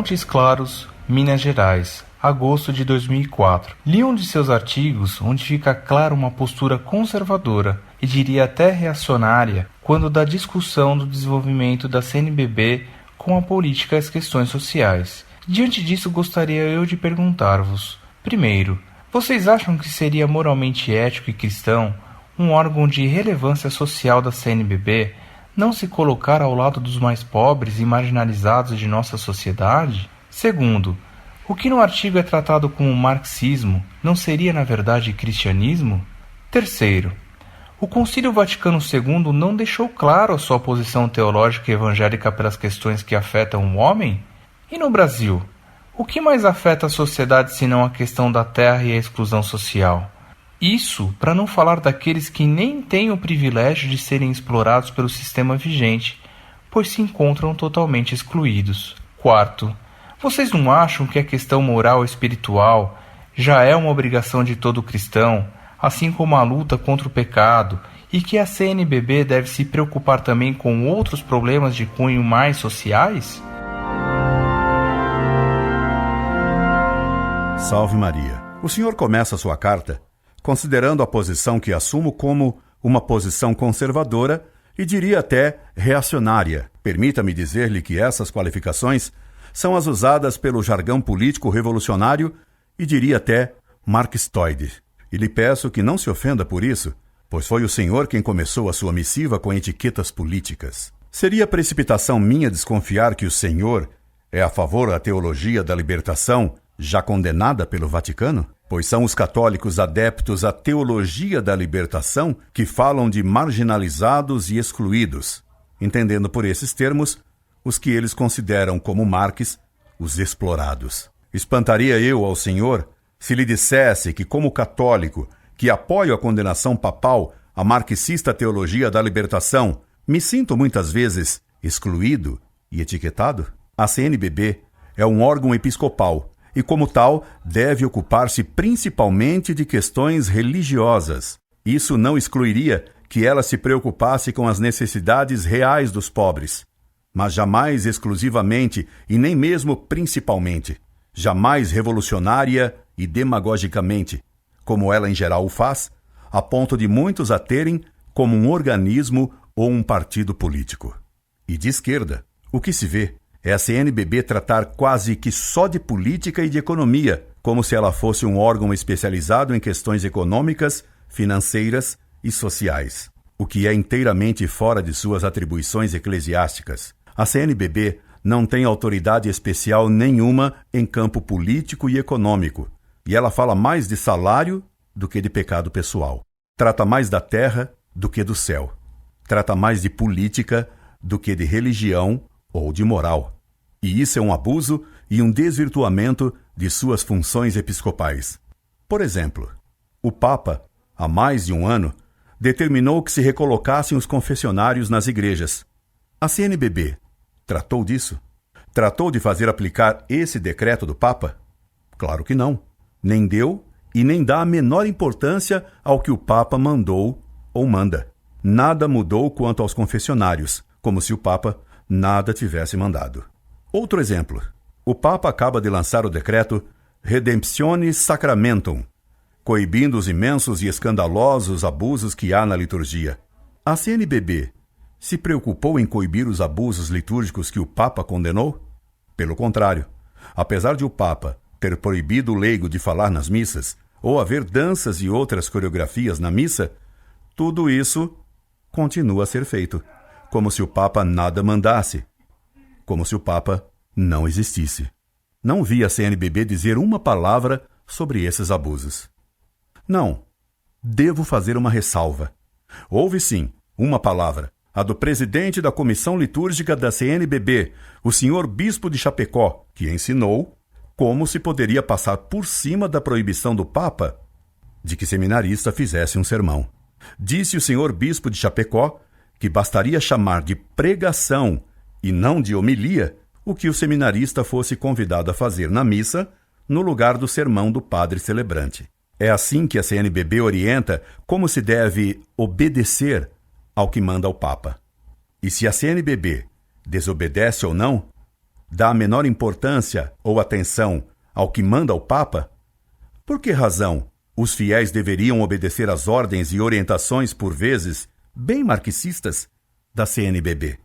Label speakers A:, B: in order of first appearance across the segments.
A: Montes Claros, Minas Gerais, agosto de 2004. Li um de seus artigos onde fica clara uma postura conservadora e diria até reacionária quando da discussão do desenvolvimento da CNBB com a política e as questões sociais. Diante disso, gostaria eu de perguntar-vos: primeiro, vocês acham que seria moralmente ético e cristão um órgão de relevância social da CNBB não se colocar ao lado dos mais pobres e marginalizados de nossa sociedade? Segundo, o que no artigo é tratado como marxismo não seria na verdade cristianismo? Terceiro, o Concílio Vaticano II não deixou claro a sua posição teológica e evangélica pelas questões que afetam o homem? E no Brasil, o que mais afeta a sociedade senão a questão da terra e a exclusão social? Isso para não falar daqueles que nem têm o privilégio de serem explorados pelo sistema vigente, pois se encontram totalmente excluídos. Quarto, vocês não acham que a questão moral e espiritual já é uma obrigação de todo cristão, assim como a luta contra o pecado, e que a CNBB deve se preocupar também com outros problemas de cunho mais sociais?
B: Salve Maria. O senhor começa sua carta considerando a posição que assumo como uma posição conservadora e diria até reacionária. Permita-me dizer-lhe que essas qualificações são as usadas pelo jargão político revolucionário e diria até marxistoide. E lhe peço que não se ofenda por isso, pois foi o senhor quem começou a sua missiva com etiquetas políticas. Seria precipitação minha desconfiar que o senhor é a favor da teologia da libertação já condenada pelo Vaticano? Pois são os católicos adeptos à teologia da libertação que falam de marginalizados e excluídos, entendendo por esses termos os que eles consideram como Marx os explorados. Espantaria eu ao senhor se lhe dissesse que, como católico que apoio a condenação papal à marxista teologia da libertação, me sinto muitas vezes excluído e etiquetado? A CNBB é um órgão episcopal e, como tal, deve ocupar-se principalmente de questões religiosas. Isso não excluiria que ela se preocupasse com as necessidades reais dos pobres, mas jamais exclusivamente e nem mesmo principalmente, jamais revolucionária e demagogicamente, como ela em geral o faz, a ponto de muitos a terem como um organismo ou um partido político. E de esquerda, o que se vê é a CNBB tratar quase que só de política e de economia, como se ela fosse um órgão especializado em questões econômicas, financeiras e sociais, o que é inteiramente fora de suas atribuições eclesiásticas. A CNBB não tem autoridade especial nenhuma em campo político e econômico, e ela fala mais de salário do que de pecado pessoal. Trata mais da terra do que do céu. Trata mais de política do que de religião ou de moral. E isso é um abuso e um desvirtuamento de suas funções episcopais. Por exemplo, o Papa, há mais de um ano, determinou que se recolocassem os confessionários nas igrejas. A CNBB tratou disso? Tratou de fazer aplicar esse decreto do Papa? Claro que não. Nem deu e nem dá a menor importância ao que o Papa mandou ou manda. Nada mudou quanto aos confessionários, como se o Papa nada tivesse mandado. Outro exemplo. O Papa acaba de lançar o decreto Redemptionis Sacramentum, coibindo os imensos e escandalosos abusos que há na liturgia. A CNBB se preocupou em coibir os abusos litúrgicos que o Papa condenou? Pelo contrário, apesar de o Papa ter proibido o leigo de falar nas missas, ou haver danças e outras coreografias na missa, tudo isso continua a ser feito, como se o Papa nada mandasse, como se o Papa não existisse. Não vi a CNBB dizer uma palavra sobre esses abusos. Não, devo fazer uma ressalva. Houve sim uma palavra, a do presidente da Comissão Litúrgica da CNBB, o senhor Bispo de Chapecó, que ensinou como se poderia passar por cima da proibição do Papa de que seminarista fizesse um sermão. Disse o senhor Bispo de Chapecó que bastaria chamar de pregação e não de homilia o que o seminarista fosse convidado a fazer na missa no lugar do sermão do padre celebrante. É assim que a CNBB orienta como se deve obedecer ao que manda o Papa. E se a CNBB desobedece ou não, dá a menor importância ou atenção ao que manda o Papa? Por que razão os fiéis deveriam obedecer às ordens e orientações, por vezes, bem marxistas, da CNBB?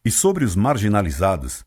B: E sobre os marginalizados,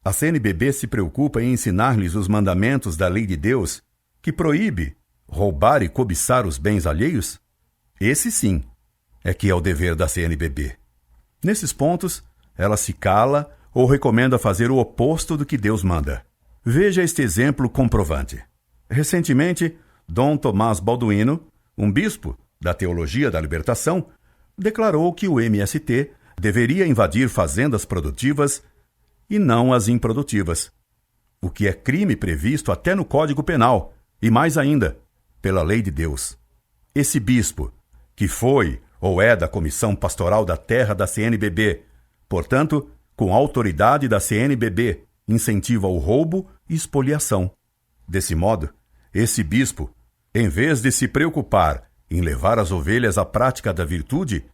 B: a CNBB se preocupa em ensinar-lhes os mandamentos da lei de Deus, que proíbe roubar e cobiçar os bens alheios? Esse sim é que é o dever da CNBB. Nesses pontos, ela se cala ou recomenda fazer o oposto do que Deus manda. Veja este exemplo comprovante. Recentemente, Dom Tomás Balduino, um bispo da Teologia da Libertação, declarou que o MST deveria invadir fazendas produtivas e não as improdutivas, o que é crime previsto até no Código Penal e, mais ainda, pela lei de Deus. Esse bispo, que foi ou é da Comissão Pastoral da Terra da CNBB, portanto, com autoridade da CNBB, incentiva o roubo e espoliação. Desse modo, esse bispo, em vez de se preocupar em levar as ovelhas à prática da virtude,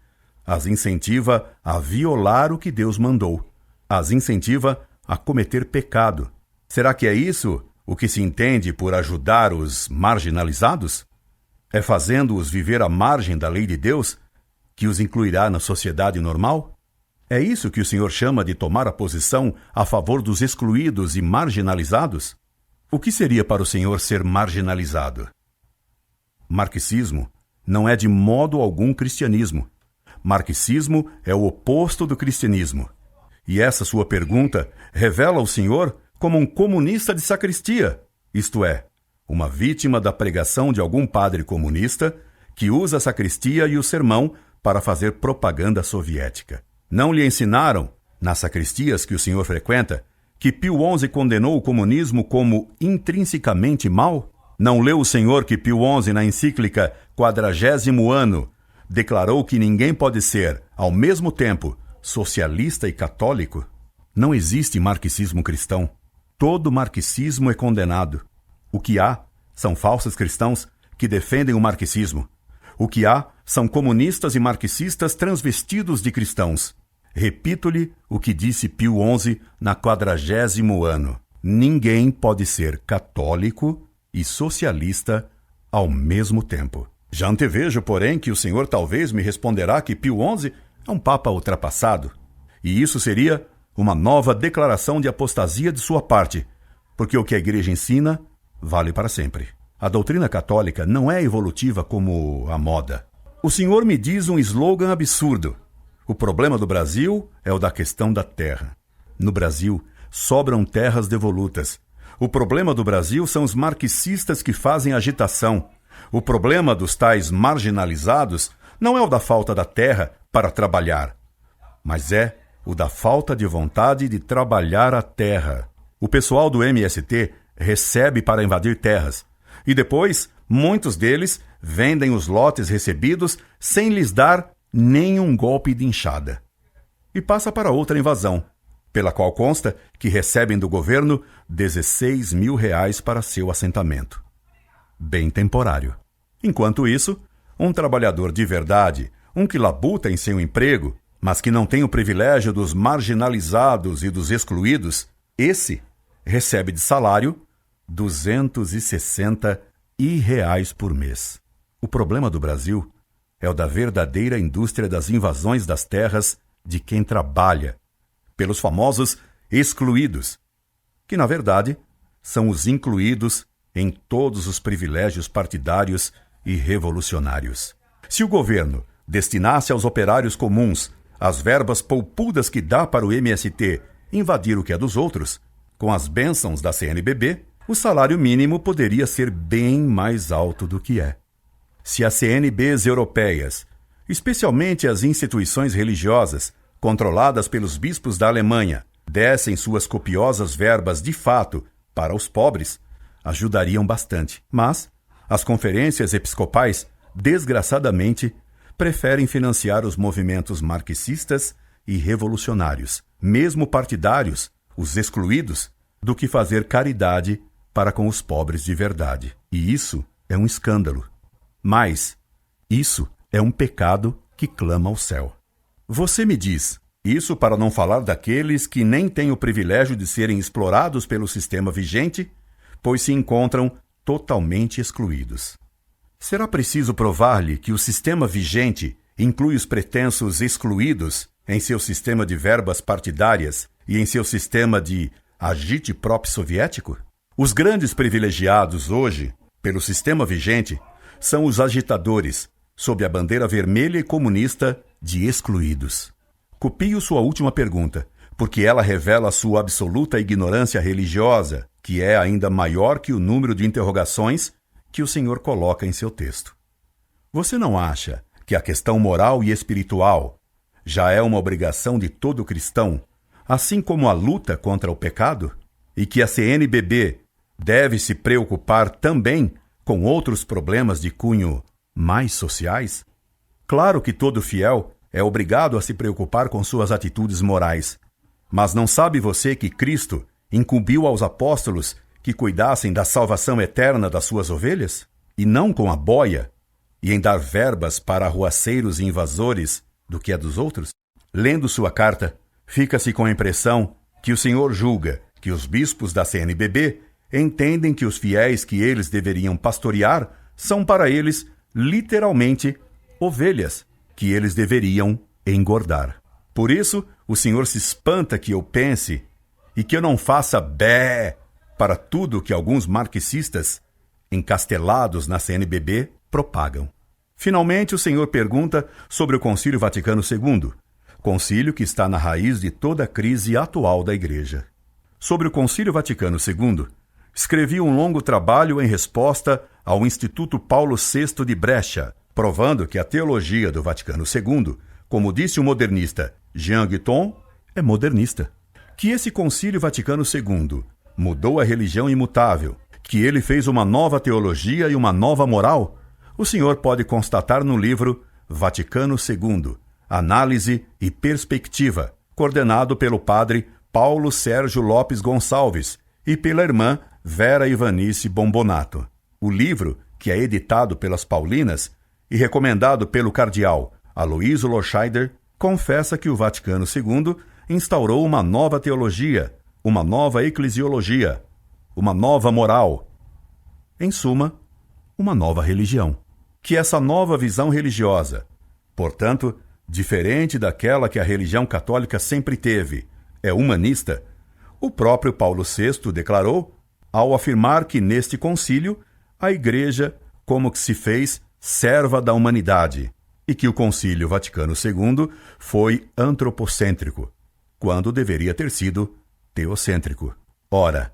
B: as incentiva a violar o que Deus mandou, as incentiva a cometer pecado. Será que é isso o que se entende por ajudar os marginalizados? É fazendo-os viver à margem da lei de Deus que os incluirá na sociedade normal? É isso que o Senhor chama de tomar a posição a favor dos excluídos e marginalizados? O que seria para o Senhor ser marginalizado? Marxismo não é de modo algum cristianismo. Marxismo é o oposto do cristianismo. E essa sua pergunta revela o Senhor como um comunista de sacristia, isto é, uma vítima da pregação de algum padre comunista que usa a sacristia e o sermão para fazer propaganda soviética. Não lhe ensinaram, nas sacristias que o Senhor frequenta, que Pio XI condenou o comunismo como intrinsecamente mau? Não leu o Senhor que Pio XI, na encíclica 40º Ano, declarou que ninguém pode ser, ao mesmo tempo, socialista e católico? Não existe marxismo cristão. Todo marxismo é condenado. O que há são falsos cristãos que defendem o marxismo. O que há são comunistas e marxistas transvestidos de cristãos. Repito-lhe o que disse Pio XI na 40º Ano. Ninguém pode ser católico e socialista ao mesmo tempo. Já antevejo, porém, que o Senhor talvez me responderá que Pio XI é um papa ultrapassado. E isso seria uma nova declaração de apostasia de sua parte, porque o que a Igreja ensina vale para sempre. A doutrina católica não é evolutiva como a moda. O Senhor me diz um slogan absurdo. O problema do Brasil é o da questão da terra. No Brasil, sobram terras devolutas. O problema do Brasil são os marxistas que fazem agitação. O problema dos tais marginalizados não é o da falta da terra para trabalhar, mas é o da falta de vontade de trabalhar a terra. O pessoal do MST recebe para invadir terras, e depois muitos deles vendem os lotes recebidos sem lhes dar nenhum golpe de enxada. E passa para outra invasão, pela qual consta que recebem do governo 16 mil reais para seu assentamento. Bem temporário. Enquanto isso, um trabalhador de verdade, um que labuta em seu emprego, mas que não tem o privilégio dos marginalizados e dos excluídos, esse recebe de salário 260 reais por mês. O problema do Brasil é o da verdadeira indústria das invasões das terras de quem trabalha, pelos famosos excluídos, que, na verdade, são os incluídos em todos os privilégios partidários e revolucionários. Se o governo destinasse aos operários comuns as verbas poupudas que dá para o MST invadir o que é dos outros, com as bênçãos da CNBB, o salário mínimo poderia ser bem mais alto do que é. Se as CNBs europeias, especialmente as instituições religiosas, controladas pelos bispos da Alemanha, dessem suas copiosas verbas de fato para os pobres, ajudariam bastante. Mas as conferências episcopais, desgraçadamente, preferem financiar os movimentos marxistas e revolucionários, mesmo partidários, os excluídos, do que fazer caridade para com os pobres de verdade. E isso é um escândalo. Mas isso é um pecado que clama ao céu. Você me diz, Isso para não falar daqueles que nem têm o privilégio de serem explorados pelo sistema vigente, pois se encontram totalmente excluídos. Será preciso provar-lhe que o sistema vigente inclui os pretensos excluídos em seu sistema de verbas partidárias e em seu sistema de agite próprio soviético? Os grandes privilegiados hoje, pelo sistema vigente, são os agitadores, sob a bandeira vermelha e comunista de excluídos. Copio sua última pergunta, porque ela revela sua absoluta ignorância religiosa, que é ainda maior que o número de interrogações que o senhor coloca em seu texto. Você não acha que a questão moral e espiritual já é uma obrigação de todo cristão, assim como a luta contra o pecado? E que a CNBB deve se preocupar também com outros problemas de cunho mais sociais? Claro que todo fiel é obrigado a se preocupar com suas atitudes morais. Mas não sabe você que Cristo incumbiu aos apóstolos que cuidassem da salvação eterna das suas ovelhas? E não com a boia, e em dar verbas para arruaceiros e invasores do que é dos outros? Lendo sua carta, fica-se com a impressão que o senhor julga que os bispos da CNBB entendem que os fiéis que eles deveriam pastorear são para eles, literalmente, ovelhas que eles deveriam engordar. Por isso, o senhor se espanta que eu pense e que eu não faça bé para tudo que alguns marxistas, encastelados na CNBB, propagam. Finalmente, o senhor pergunta sobre o Concílio Vaticano II, concílio que está na raiz de toda a crise atual da Igreja. Sobre o Concílio Vaticano II, escrevi um longo trabalho em resposta ao Instituto Paulo VI de Brecha, provando que a teologia do Vaticano II, como disse o modernista Jean Guiton, é modernista. Que esse Concílio Vaticano II mudou a religião imutável, que ele fez uma nova teologia e uma nova moral, o senhor pode constatar no livro Vaticano II, Análise e Perspectiva, coordenado pelo padre Paulo Sérgio Lopes Gonçalves e pela irmã Vera Ivanice Bombonato. O livro, que é editado pelas Paulinas e recomendado pelo cardeal Aloysio Lorscheider, confessa que o Vaticano II instaurou uma nova teologia, uma nova eclesiologia, uma nova moral. Em suma, uma nova religião. Que essa nova visão religiosa, portanto, diferente daquela que a religião católica sempre teve, é humanista, o próprio Paulo VI declarou ao afirmar que neste concílio a Igreja como que se fez serva da humanidade e que o Concílio Vaticano II foi antropocêntrico, quando deveria ter sido teocêntrico. Ora,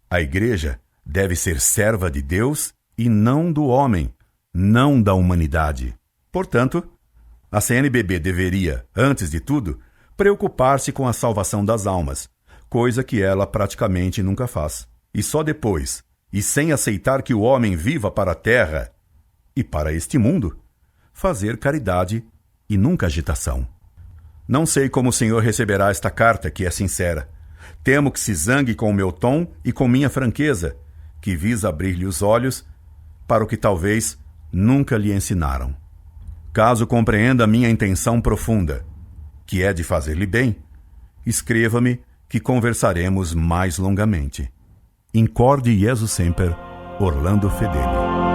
B: a Igreja deve ser serva de Deus e não do homem, não da humanidade. Portanto, a CNBB deveria, antes de tudo, preocupar-se com a salvação das almas, coisa que ela praticamente nunca faz. E só depois, e sem aceitar que o homem viva para a terra e para este mundo, fazer caridade e nunca agitação. Não sei como o senhor receberá esta carta, que é sincera. Temo que se zangue com o meu tom e com minha franqueza, que visa abrir-lhe os olhos para o que talvez nunca lhe ensinaram. Caso compreenda a minha intenção profunda, que é de fazer-lhe bem, escreva-me que conversaremos mais longamente. Incorde Jesus Semper, Orlando Fedeli.